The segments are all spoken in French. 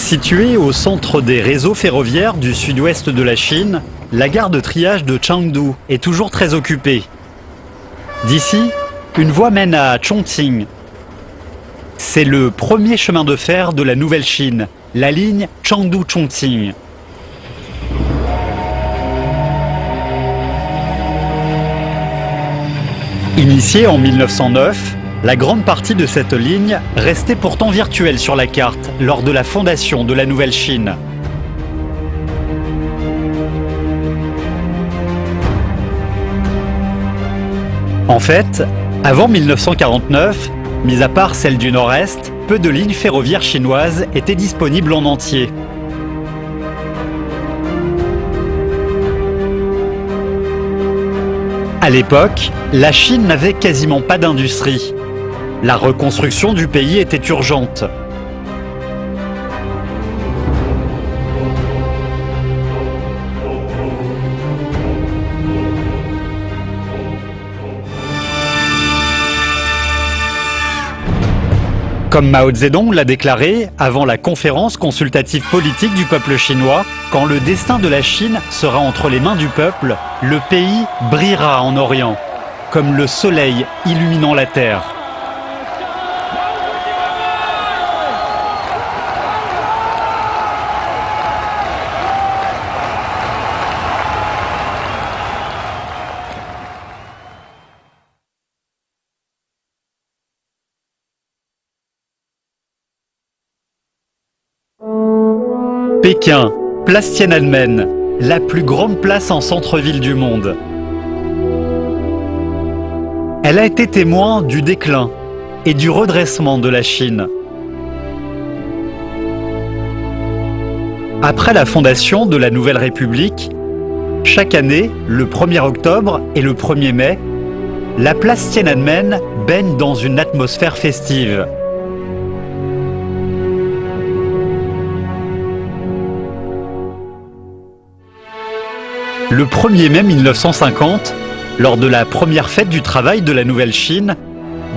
Située au centre des réseaux ferroviaires du sud-ouest de la Chine, la gare de triage de Chengdu est toujours très occupée. D'ici, une voie mène à Chongqing. C'est le premier chemin de fer de la Nouvelle Chine, la ligne Chengdu-Chongqing. Initiée en 1909, la grande partie de cette ligne restait pourtant virtuelle sur la carte lors de la fondation de la Nouvelle Chine. En fait, avant 1949, mis à part celle du Nord-Est, peu de lignes ferroviaires chinoises étaient disponibles en entier. À l'époque, la Chine n'avait quasiment pas d'industrie. La reconstruction du pays était urgente. Comme Mao Zedong l'a déclaré avant la conférence consultative politique du peuple chinois, quand le destin de la Chine sera entre les mains du peuple, le pays brillera en Orient, comme le soleil illuminant la terre. Pékin, place Tiananmen, la plus grande place en centre-ville du monde. Elle a été témoin du déclin et du redressement de la Chine. Après la fondation de la Nouvelle République, chaque année, le 1er octobre et le 1er mai, la place Tiananmen baigne dans une atmosphère festive. Le 1er mai 1950, lors de la première fête du travail de la Nouvelle Chine,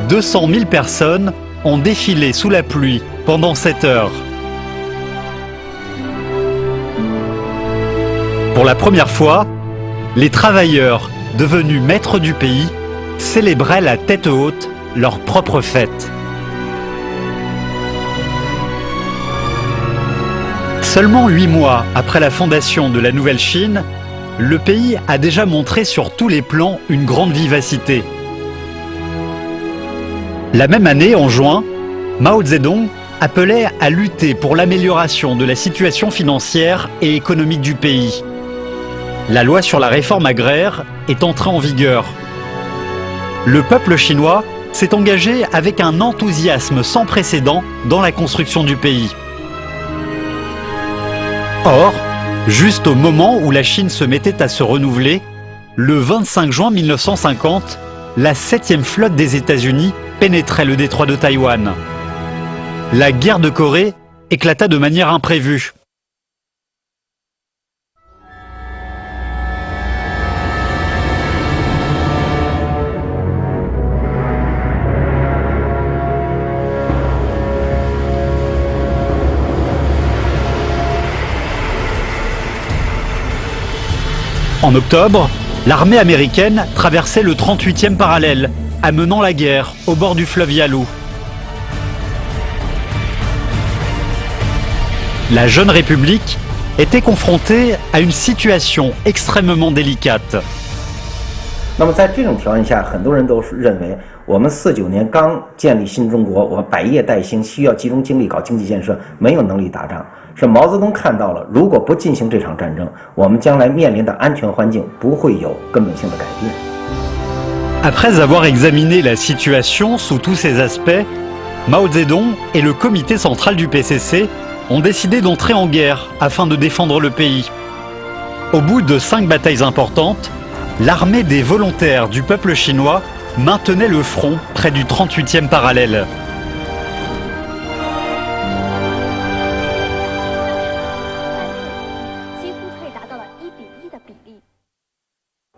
200 000 personnes ont défilé sous la pluie pendant 7 heures. Pour la première fois, les travailleurs, devenus maîtres du pays, célébraient la tête haute leur propre fête. Seulement 8 mois après la fondation de la Nouvelle Chine, le pays a déjà montré sur tous les plans une grande vivacité. La même année, en juin, Mao Zedong appelait à lutter pour l'amélioration de la situation financière et économique du pays. La loi sur la réforme agraire est entrée en vigueur. Le peuple chinois s'est engagé avec un enthousiasme sans précédent dans la construction du pays. Or, juste au moment où la Chine se mettait à se renouveler, le 25 juin 1950, la 7e flotte des États-Unis pénétrait le détroit de Taïwan. La guerre de Corée éclata de manière imprévue. En octobre, l'armée américaine traversait le 38e parallèle, amenant la guerre au bord du fleuve Yalu. La jeune République était confrontée à une situation extrêmement délicate. 那么在这种条件下，很多人都认为，我们49年刚建立新中国，我百业待兴，需要集中精力搞经济建设，没有能力打仗。是毛泽东看到了，如果不进行这场战争，我们将来面临的安全环境不会有根本性的改变。Après avoir examiné la situation sous tous ses aspects, Mao Zedong et le comité central du PCC ont décidé d'entrer en guerre afin de défendre le pays. Au bout de 5 batailles importantes, l'armée des volontaires du peuple chinois maintenait le front près du 38e parallèle.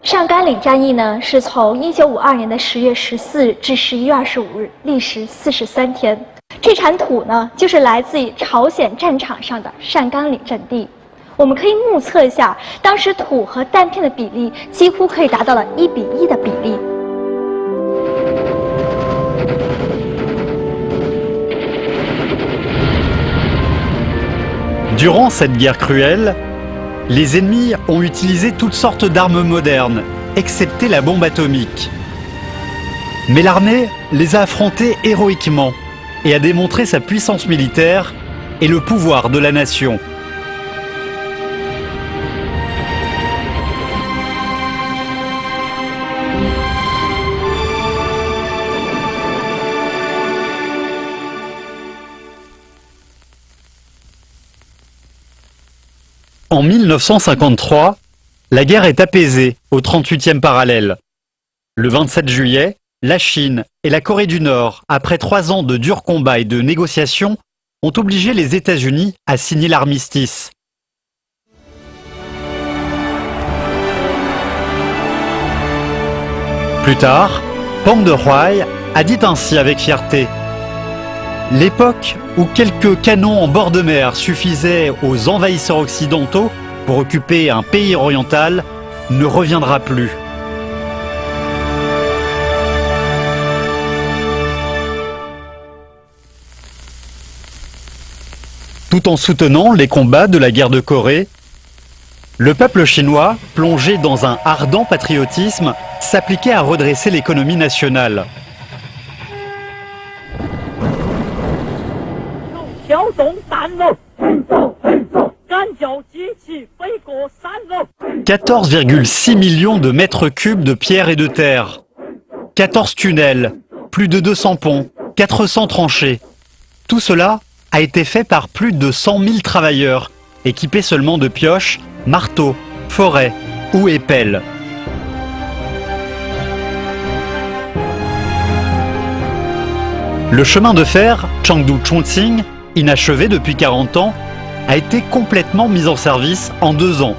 上甘岭战役呢，是从1952年的10月14日至11月25日，历时43天。这铲土呢，就是来自于朝鲜战场上的单干岭阵地。我们可以目测一下，当时土和弹片的比例几乎可以达到了1:1的比例。Durant cette guerre cruelle, les ennemis ont utilisé toutes sortes d'armes modernes, excepté la bombe atomique. Mais l'armée les a affrontés héroïquement et a démontré sa puissance militaire et le pouvoir de la nation. En 1953, la guerre est apaisée au 38e parallèle. Le 27 juillet, la Chine et la Corée du Nord, après 3 ans de durs combats et de négociations, ont obligé les États-Unis à signer l'armistice. Plus tard, Peng Dehuai a dit ainsi avec fierté: « L'époque où quelques canons en bord de mer suffisaient aux envahisseurs occidentaux pour occuper un pays oriental ne reviendra plus. » Tout en soutenant les combats de la guerre de Corée, le peuple chinois, plongé dans un ardent patriotisme, s'appliquait à redresser l'économie nationale. « 14,6 millions de mètres cubes de pierre et de terre, 14 tunnels, plus de 200 ponts, 400 tranchées. Tout cela a été fait par plus de 100 000 travailleurs, équipés seulement de pioches, marteaux, forêts ou épelles. Le chemin de fer Chengdu-Chongqing, inachevé depuis 40 ans, a été complètement mis en service en 2 ans.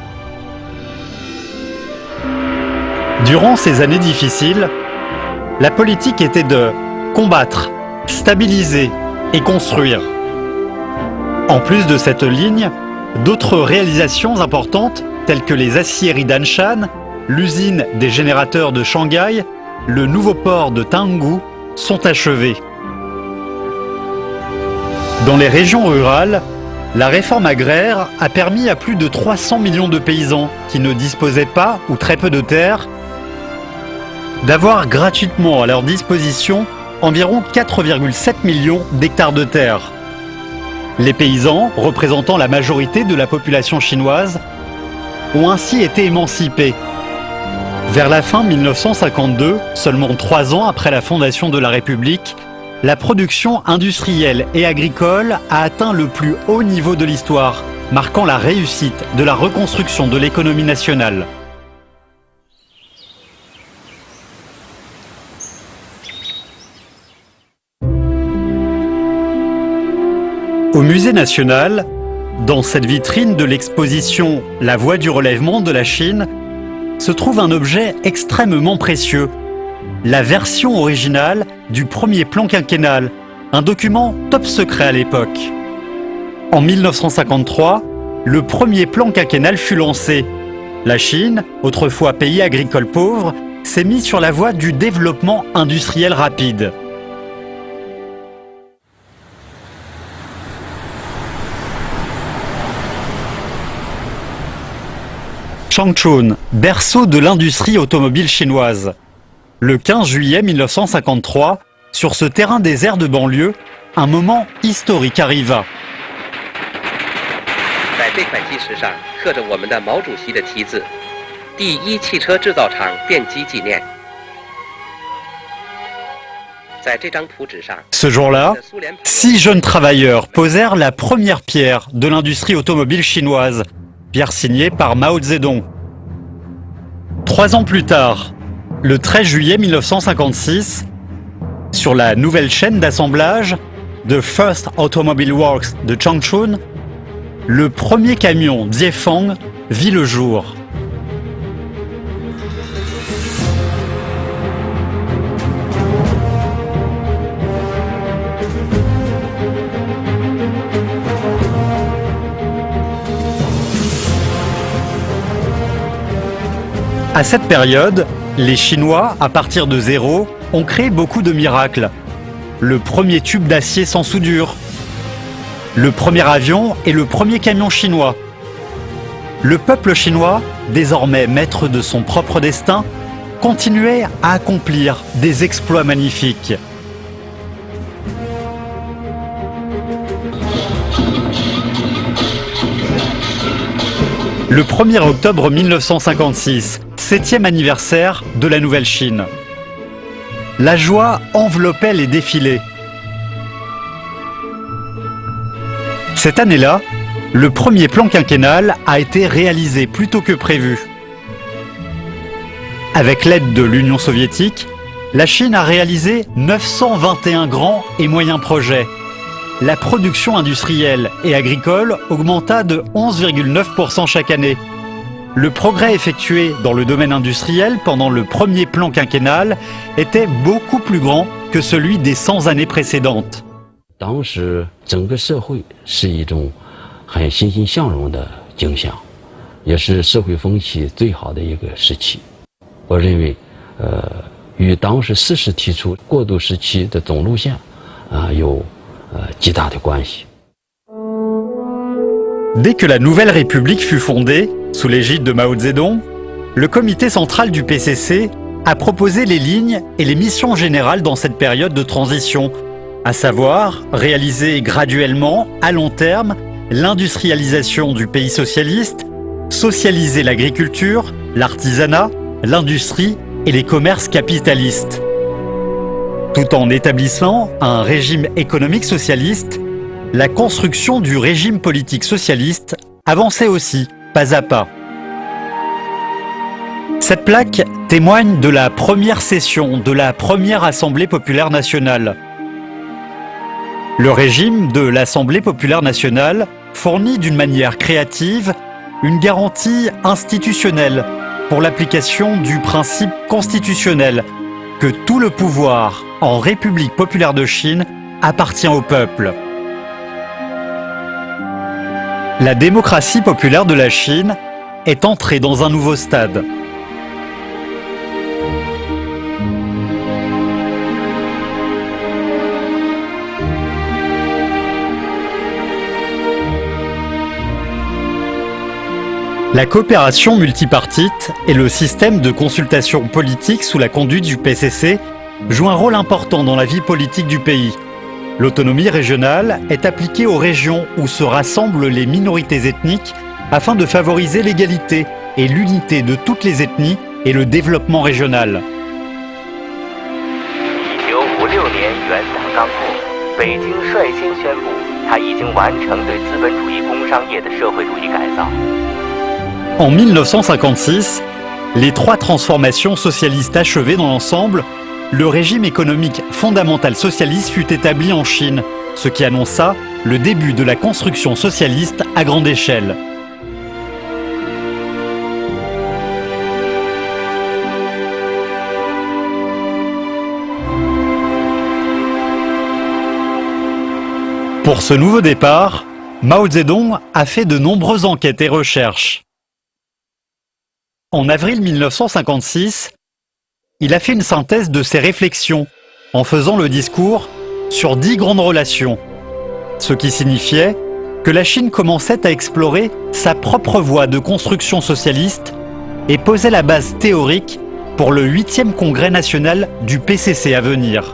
Durant ces années difficiles, la politique était de combattre, stabiliser et construire. En plus de cette ligne, d'autres réalisations importantes, telles que les aciéries d'Anshan, l'usine des générateurs de Shanghai, le nouveau port de Tanggu, sont achevées. Dans les régions rurales, la réforme agraire a permis à plus de 300 millions de paysans qui ne disposaient pas ou très peu de terre d'avoir gratuitement à leur disposition environ 4,7 millions d'hectares de terre. Les paysans, représentant la majorité de la population chinoise, ont ainsi été émancipés. Vers la fin 1952, seulement 3 ans après la fondation de la République, la production industrielle et agricole a atteint le plus haut niveau de l'histoire, marquant la réussite de la reconstruction de l'économie nationale. Au Musée national, dans cette vitrine de l'exposition « La voie du relèvement de la Chine », se trouve un objet extrêmement précieux, la version originale du premier plan quinquennal, un document top secret à l'époque. En 1953, le premier plan quinquennal fut lancé. La Chine, autrefois pays agricole pauvre, s'est mise sur la voie du développement industriel rapide. Changchun, berceau de l'industrie automobile chinoise. Le 15 juillet 1953, sur ce terrain désert de banlieue, un moment historique arriva. Ce jour-là, 6 jeunes travailleurs posèrent la première pierre de l'industrie automobile chinoise, pierre signée par Mao Zedong. 3 ans plus tard, le 13 juillet 1956, sur la nouvelle chaîne d'assemblage de First Automobile Works de Changchun, le premier camion Ziefeng vit le jour. À cette période, les Chinois, à partir de zéro, ont créé beaucoup de miracles. Le premier tube d'acier sans soudure, le premier avion et le premier camion chinois. Le peuple chinois, désormais maître de son propre destin, continuait à accomplir des exploits magnifiques. Le 1er octobre 1956, 7e anniversaire de la Nouvelle Chine. La joie enveloppait les défilés. Cette année-là, le premier plan quinquennal a été réalisé plus tôt que prévu. Avec l'aide de l'Union soviétique, la Chine a réalisé 921 grands et moyens projets. La production industrielle et agricole augmenta de 11,9% chaque année. Le progrès effectué dans le domaine industriel pendant le premier plan quinquennal était beaucoup plus grand que celui des 100 années précédentes. 当时整个社会是一种很欣欣向荣的景象，也是社会风气最好的一个时期。我认为，与当时4时提出过渡时期的总路线有极大的关系。 Dès que la Nouvelle République fut fondée, sous l'égide de Mao Zedong, le comité central du PCC a proposé les lignes et les missions générales dans cette période de transition, à savoir réaliser graduellement, à long terme, l'industrialisation du pays socialiste, socialiser l'agriculture, l'artisanat, l'industrie et les commerces capitalistes. Tout en établissant un régime économique socialiste, la construction du régime politique socialiste avançait aussi, pas à pas. Cette plaque témoigne de la première session de la première Assemblée populaire nationale. Le régime de l'Assemblée populaire nationale fournit d'une manière créative une garantie institutionnelle pour l'application du principe constitutionnel que tout le pouvoir en République populaire de Chine appartient au peuple. La démocratie populaire de la Chine est entrée dans un nouveau stade. La coopération multipartite et le système de consultation politique sous la conduite du PCC jouent un rôle important dans la vie politique du pays. L'autonomie régionale est appliquée aux régions où se rassemblent les minorités ethniques afin de favoriser l'égalité et l'unité de toutes les ethnies et le développement régional. 1956年元旦刚过，北京率先宣布，它已经完成对资本主义工商业的社会主义改造。 En 1956, les 3 transformations socialistes achevées dans l'ensemble, le régime économique fondamental socialiste fut établi en Chine, ce qui annonça le début de la construction socialiste à grande échelle. Pour ce nouveau départ, Mao Zedong a fait de nombreuses enquêtes et recherches. En avril 1956, il a fait une synthèse de ses réflexions en faisant le discours sur 10 grandes relations, ce qui signifiait que la Chine commençait à explorer sa propre voie de construction socialiste et posait la base théorique pour le 8e congrès national du PCC à venir.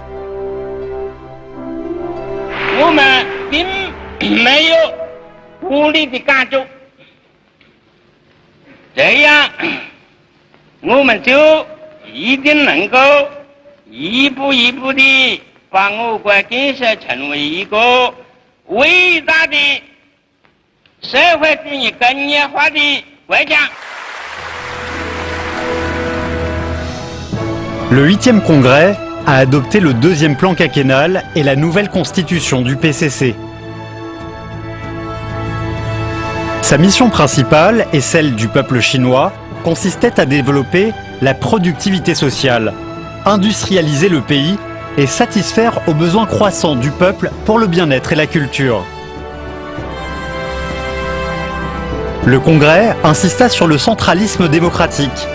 我们并没有武力的赶走，这样我们就一定能够一步一步地把我国建设成为一个伟大的社会主义工业化的国家。 Le 8e congrès a adopté le 2e plan quinquennal et la nouvelle constitution du PCC. Sa mission principale et celle du peuple chinois consistait à développer la productivité sociale, industrialiser le pays et satisfaire aux besoins croissants du peuple pour le bien-être et la culture. Le Congrès insista sur le centralisme démocratique.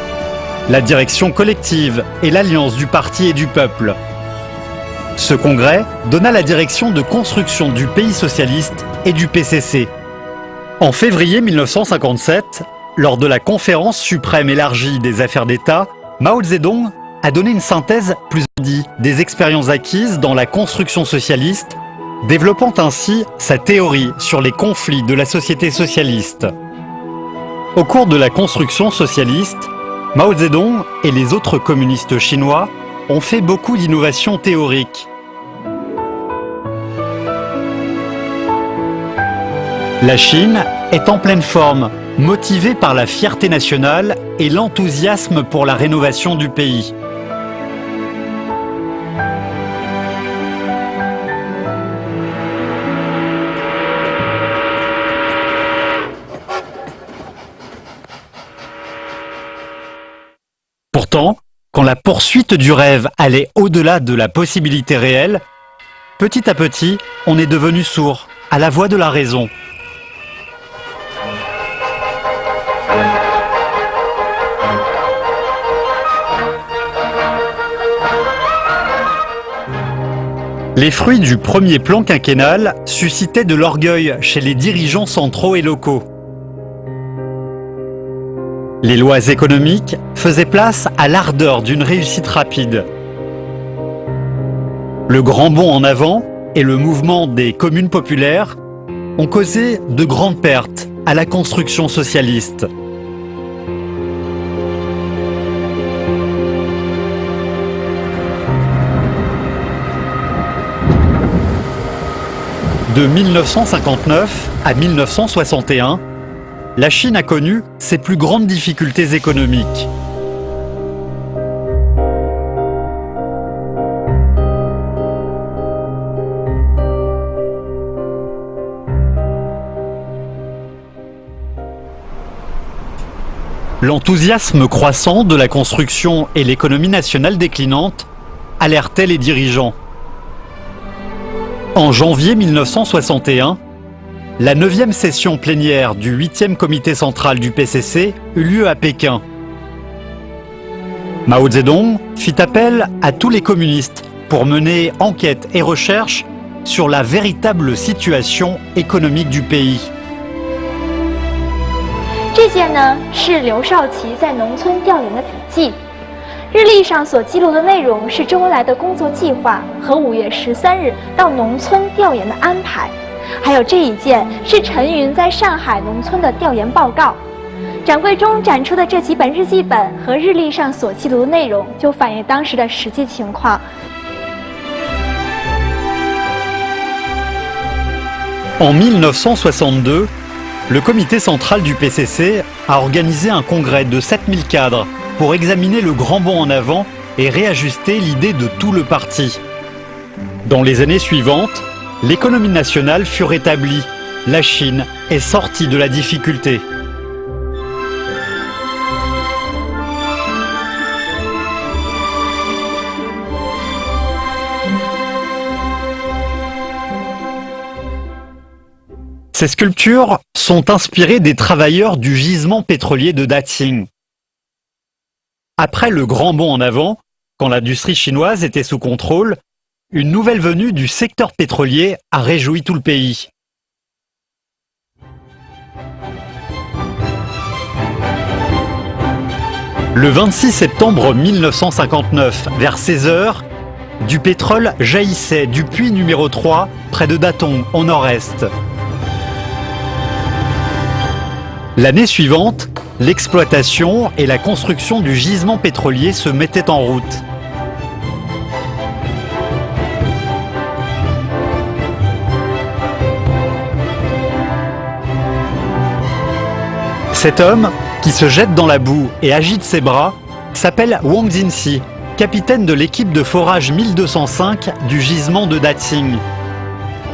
la direction collective et l'alliance du parti et du peuple. Ce congrès donna la direction de construction du pays socialiste et du PCC. En février 1957, lors de la conférence suprême élargie des affaires d'État, Mao Zedong a donné une synthèse plus dit des expériences acquises dans la construction socialiste, développant ainsi sa théorie sur les conflits de la société socialiste. Au cours de la construction socialiste, Mao Zedong et les autres communistes chinois ont fait beaucoup d'innovations théoriques. La Chine est en pleine forme, motivée par la fierté nationale et l'enthousiasme pour la rénovation du pays. Pourtant, quand la poursuite du rêve allait au-delà de la possibilité réelle, petit à petit, on est devenu sourd à la voix de la raison. Les fruits du premier plan quinquennal suscitaient de l'orgueil chez les dirigeants centraux et locaux. Les lois économiques faisaient place à l'ardeur d'une réussite rapide. Le grand bond en avant et le mouvement des communes populaires ont causé de grandes pertes à la construction socialiste. De 1959 à 1961, la Chine a connu ses plus grandes difficultés économiques. L'enthousiasme croissant de la construction et l'économie nationale déclinante alertait les dirigeants. En janvier 1961, la 9e session plénière du 8e comité central du PCC eut lieu à Pékin. Mao Zedong fit appel à tous les communistes pour mener enquête et recherche sur la véritable situation économique du pays. 这些呢是刘少奇在农村调研的笔记。日历上所记录的内容是周恩来的工作计划和5月13日到农村调研的安排，还有这一件是陈云在上海农村的调研报告。展柜中展出的这几本日记本和日历上所记录的内容，就反映当时的实际情况。En 1962, le comité central du PCC a organisé un congrès de 7000 cadres pour examiner le grand bond en avant et réajuster l'idée de tout le parti. Dans les années suivantes, l'économie nationale fut rétablie, la Chine est sortie de la difficulté. Ces sculptures sont inspirées des travailleurs du gisement pétrolier de Daqing. Après le grand bond en avant, quand l'industrie chinoise était sous contrôle, une nouvelle venue du secteur pétrolier a réjoui tout le pays. Le 26 septembre 1959, vers 16 h, du pétrole jaillissait du puits numéro 3 près de Datong, au nord-est. L'année suivante, l'exploitation et la construction du gisement pétrolier se mettaient en route. Cet homme, qui se jette dans la boue et agite ses bras, s'appelle Wang Xinxi, capitaine de l'équipe de forage 1205 du gisement de Daqing.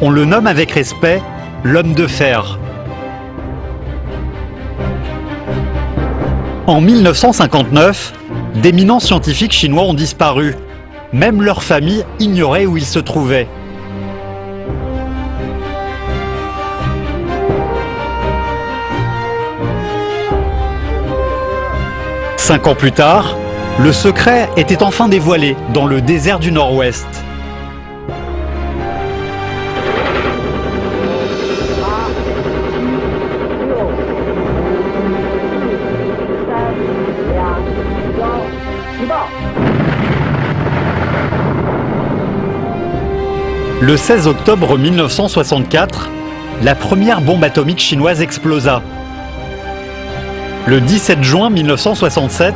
On le nomme avec respect l'homme de fer. En 1959, d'éminents scientifiques chinois ont disparu. Même leur famille ignorait où ils se trouvaient. Cinq ans plus tard, Le secret était enfin dévoilé dans le désert du Nord-Ouest. Le 16 octobre 1964, la première bombe atomique chinoise explosa. Le 17 juin 1967,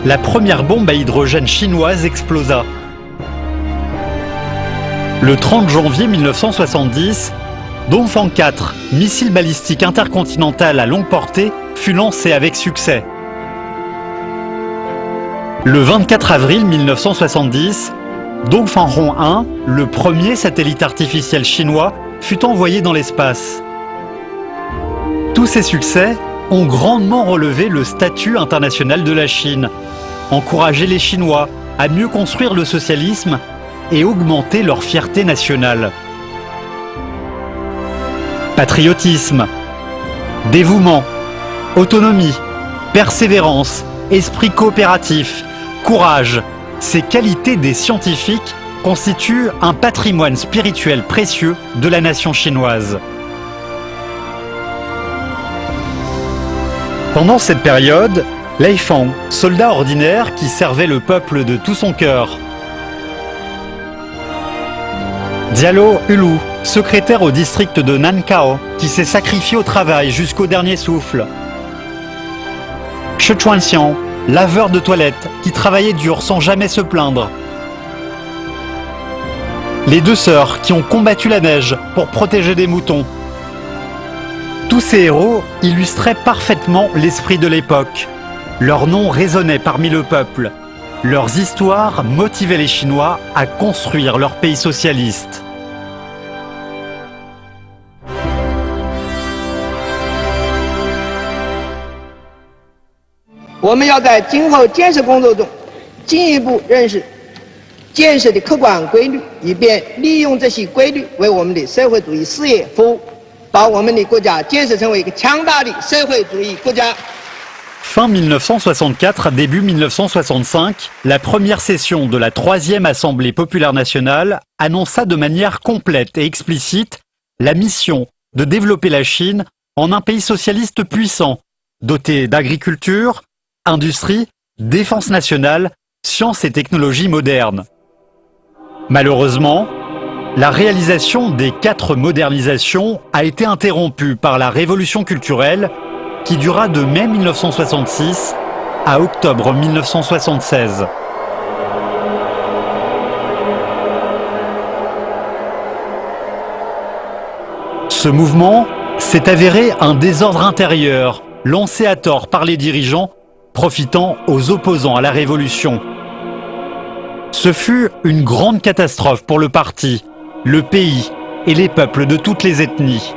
la première bombe à hydrogène chinoise explosa. Le 30 janvier 1970, Dongfang 4, missile balistique intercontinental à longue portée, fut lancé avec succès. Le 24 avril 1970, Dongfang 1, le premier satellite artificiel chinois, fut envoyé dans l'espace. Tous ces succès ont grandement relevé le statut international de la Chine, encouragé les Chinois à mieux construire le socialisme et augmenter leur fierté nationale. Patriotisme, dévouement, autonomie, persévérance, esprit coopératif, courage, ces qualités des scientifiques constituent un patrimoine spirituel précieux de la nation chinoise. Pendant cette période, Lei Feng, soldat ordinaire qui servait le peuple de tout son cœur. Diallo Ulu, secrétaire au district de Nankao, qui s'est sacrifié au travail jusqu'au dernier souffle. Shi Chuanxiang, laveur de toilettes, qui travaillait dur sans jamais se plaindre. Les deux sœurs qui ont combattu la neige pour protéger des moutons. Tous ces héros illustraient parfaitement l'esprit de l'époque. Leurs noms résonnaient parmi le peuple. Leurs histoires motivaient les Chinois à construire leur pays socialiste. Nous devons在今后建设工作中进一步认识建设的客观规律，以便利用这些规律为我们的社会主义事业服务，把我们的国家建设成为一个强大的社会主义国家。 Fin 1964, début 1965, la première session de la 3e Assemblée populaire nationale annonça de manière complète et explicite la mission de développer la Chine en un pays socialiste puissant, doté d'agriculture, industrie, défense nationale, sciences et technologies modernes. Malheureusement, la réalisation des 4 modernisations a été interrompue par la révolution culturelle qui dura de mai 1966 à octobre 1976. Ce mouvement s'est avéré un désordre intérieur, lancé à tort par les dirigeants, profitant aux opposants à la révolution. Ce fut une grande catastrophe pour le parti, le pays et les peuples de toutes les ethnies.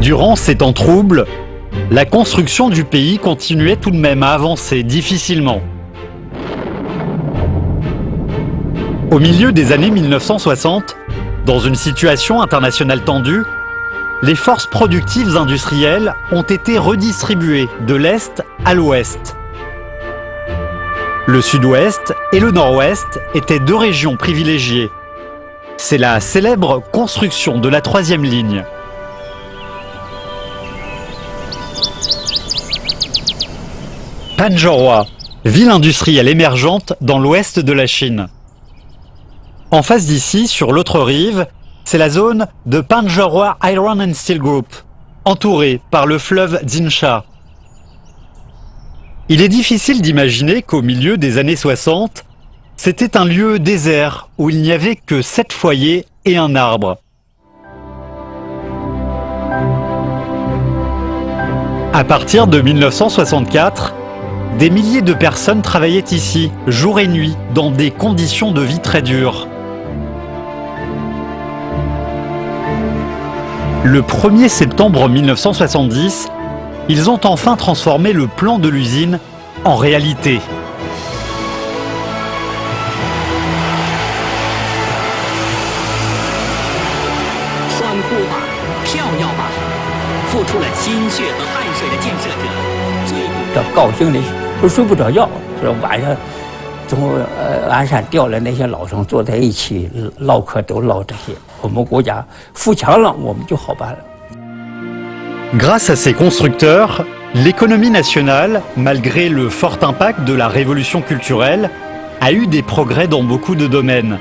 Durant ces temps troubles, la construction du pays continuait tout de même à avancer difficilement. Au milieu des années 1960, dans une situation internationale tendue, les forces productives industrielles ont été redistribuées de l'Est à l'Ouest. Le Sud-Ouest et le Nord-Ouest étaient 2 régions privilégiées. C'est la célèbre construction de la 3e ligne. Panzhihua, ville industrielle émergente dans l'ouest de la Chine. En face d'ici, sur l'autre rive, c'est la zone de Panzhihua Iron and Steel Group, entourée par le fleuve Dinsha. Il est difficile d'imaginer qu'au milieu des années 60, c'était un lieu désert où il n'y avait que 7 foyers et un arbre. À partir de 1964, des milliers de personnes travaillaient ici, jour et nuit, dans des conditions de vie très dures. Le 1er septembre 1970, ils ont enfin transformé le plan de l'usine en réalité. 付出了心血和汗水的建设者，最这高兴的都睡不着觉，说晚上从鞍山调来那些老生坐在一起唠嗑，都唠这些。我们国家富强了，我们就好办了。Grâce à ces constructeurs, l'économie nationale, malgré le fort impact de la révolution culturelle, a eu des progrès dans beaucoup de domaines.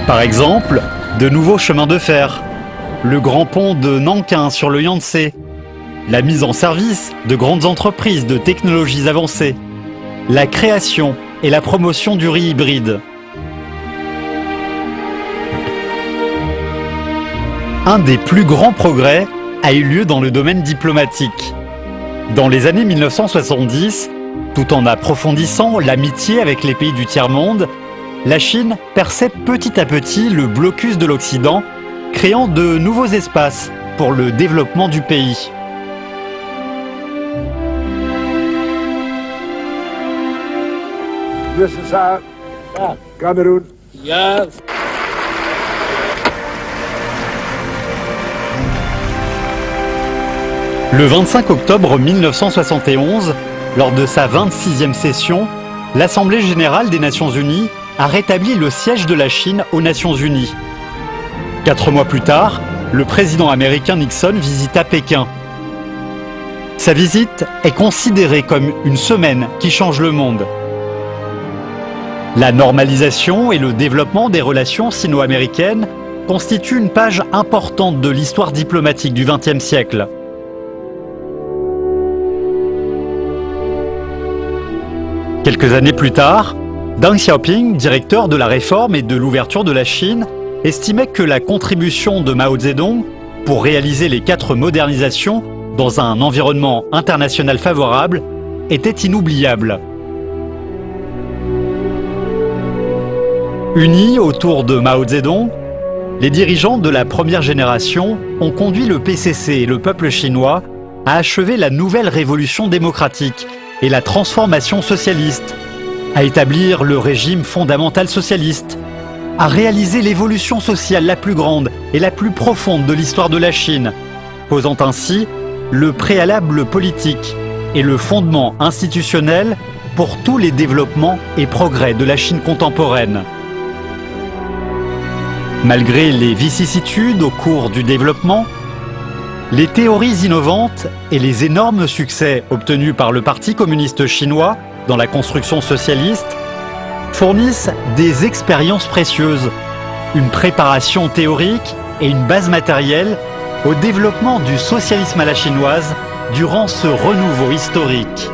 Par exemple, de nouveaux chemins de fer, le grand pont de Nankin sur le Yangtze, la mise en service de grandes entreprises de technologies avancées, la création et la promotion du riz hybride. Un des plus grands progrès a eu lieu dans le domaine diplomatique. Dans les années 1970, tout en approfondissant l'amitié avec les pays du tiers-monde, la Chine perçait petit à petit le blocus de l'Occident, créant de nouveaux espaces pour le développement du pays. Cameroun. Yes. Le 25 octobre 1971, lors de sa 26e session, l'Assemblée générale des Nations unies a rétabli le siège de la Chine aux Nations unies. 4 mois plus tard, le président américain Nixon visita Pékin. Sa visite est considérée comme une semaine qui change le monde. La normalisation et le développement des relations sino-américaines constituent une page importante de l'histoire diplomatique du XXe siècle. Quelques années plus tard, Deng Xiaoping, directeur de la réforme et de l'ouverture de la Chine, estimait que la contribution de Mao Zedong pour réaliser les 4 modernisations dans un environnement international favorable était inoubliable. Unis autour de Mao Zedong, les dirigeants de la première génération ont conduit le PCC et le peuple chinois à achever la nouvelle révolution démocratique et la transformation socialiste, à établir le régime fondamental socialiste, à réaliser l'évolution sociale la plus grande et la plus profonde de l'histoire de la Chine, posant ainsi le préalable politique et le fondement institutionnel pour tous les développements et progrès de la Chine contemporaine. Malgré les vicissitudes au cours du développement, les théories innovantes et les énormes succès obtenus par le Parti communiste chinois dans la construction socialiste fournissent des expériences précieuses, une préparation théorique et une base matérielle au développement du socialisme à la chinoise durant ce renouveau historique.